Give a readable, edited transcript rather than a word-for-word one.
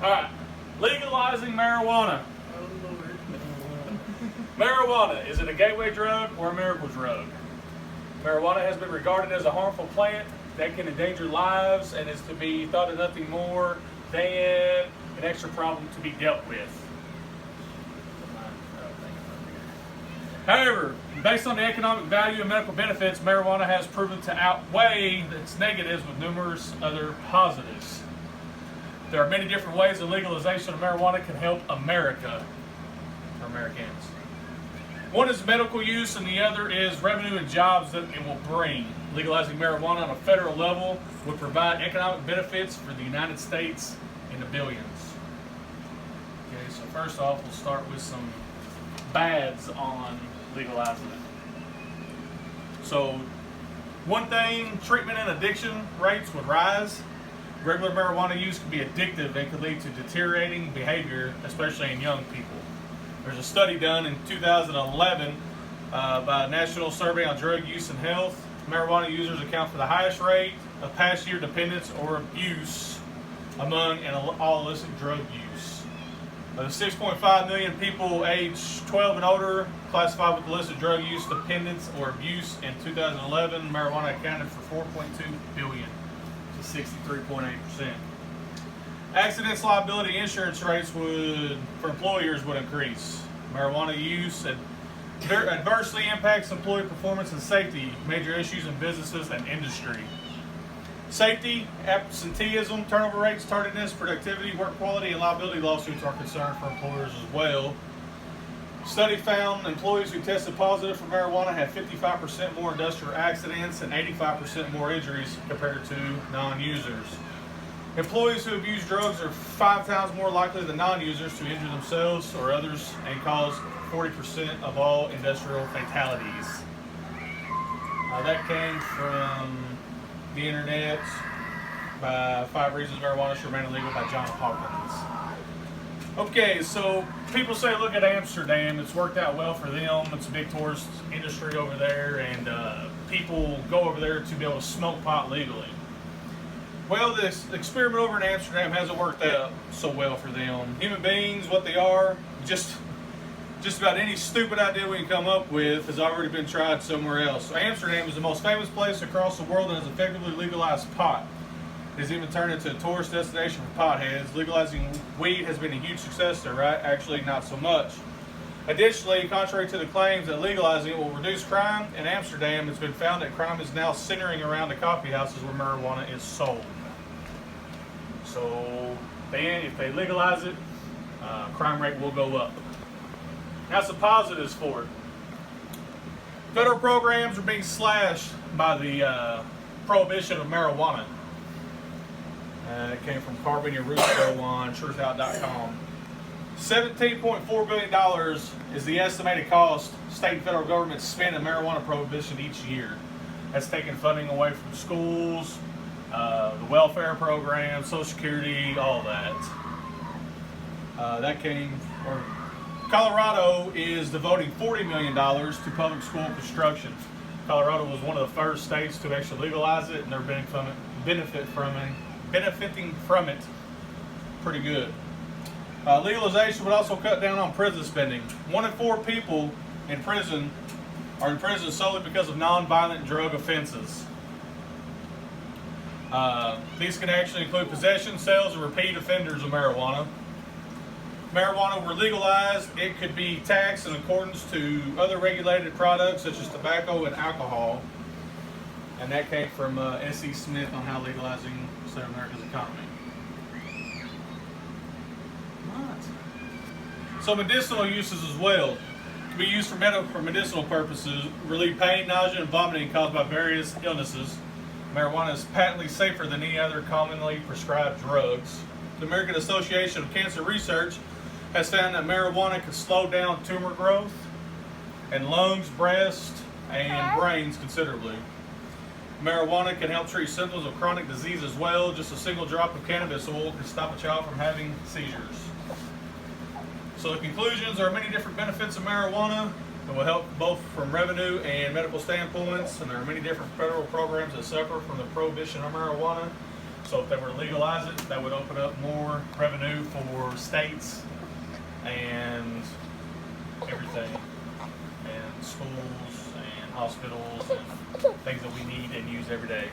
All right, legalizing marijuana. Oh, Lord. Marijuana, is it a gateway drug or a miracle drug? Marijuana has been regarded as a harmful plant that can endanger lives and is to be thought of nothing more than an extra problem to be dealt with. However, based on the economic value and medical benefits, marijuana has proven to outweigh its negatives with numerous other positives. There are many different ways the legalization of marijuana can help America, or Americans. One is medical use and the other is revenue and jobs that it will bring. Legalizing marijuana on a federal level would provide economic benefits for the United States in the billions. Okay, so first off, we'll start with some bads on legalizing it. So, one thing, treatment and addiction rates would rise. Regular marijuana use can be addictive and could lead to deteriorating behavior, especially in young people. There's a study done in 2011 by a National Survey on Drug Use and Health. Marijuana users account for the highest rate of past year dependence or abuse among all illicit drug use. The 6.5 million people aged 12 and older classified with illicit drug use, dependence, or abuse in 2011. Marijuana accounted for 4.2 billion, to 63.8%. Accidents liability insurance rates for employers would increase. Marijuana use adversely impacts employee performance and safety, major issues in businesses and industry. Safety, absenteeism, turnover rates, tardiness, productivity, work quality, and liability lawsuits are concerned for employers as well. Study found employees who tested positive for marijuana had 55% more industrial accidents and 85% more injuries compared to non-users. Employees who abuse drugs are 5 times more likely than non-users to injure themselves or others and cause 40% of all industrial fatalities. That came from the internet by 5 Reasons Marijuana Should Remain Illegal by John Hawkins. Okay, so people say look at Amsterdam, it's worked out well for them, it's a big tourist industry over there, and people go over there to be able to smoke pot legally. Well, this experiment over in Amsterdam hasn't worked out so well for them. Human beings, what they are, just about any stupid idea we can come up with has already been tried somewhere else. So Amsterdam is the most famous place across the world and has effectively legalized pot. It has even turned into a tourist destination for potheads. Legalizing weed has been a huge success there, right? Actually, not so much. Additionally, contrary to the claims that legalizing it will reduce crime, in Amsterdam it's been found that crime is now centering around the coffee houses where marijuana is sold. So then, if they legalize it, crime rate will go up. Now some positives for it. Federal programs are being slashed by the prohibition of marijuana. It came from Carbon Russo on truthout.com. $17.4 billion is the estimated cost state and federal governments spend on marijuana prohibition each year. That's taking funding away from schools, the welfare program, Social Security, all that. Colorado is devoting $40 million to public school construction. Colorado was one of the first states to actually legalize it, and they're benefiting from it pretty good. Legalization would also cut down on prison spending. 1 in 4 people in prison are in prison solely because of non-violent drug offenses. These can actually include possession, sales, and repeat offenders of marijuana. Marijuana were legalized, it could be taxed in accordance to other regulated products such as tobacco and alcohol. And that came from S.E. Smith on how legalizing South America's economy. So medicinal uses as well. It can be used for medicinal purposes, relieve pain, nausea, and vomiting caused by various illnesses. Marijuana is patently safer than any other commonly prescribed drugs. The American Association of Cancer Research has found that marijuana can slow down tumor growth in lungs, breast, and brains considerably. Marijuana can help treat symptoms of chronic disease as well. Just a single drop of cannabis oil can stop a child from having seizures. So the conclusions are many different benefits of marijuana. It will help both from revenue and medical standpoints, and there are many different federal programs that suffer from the prohibition of marijuana. So if they were to legalize it, that would open up more revenue for states and everything, and schools and hospitals and things that we need and use every day.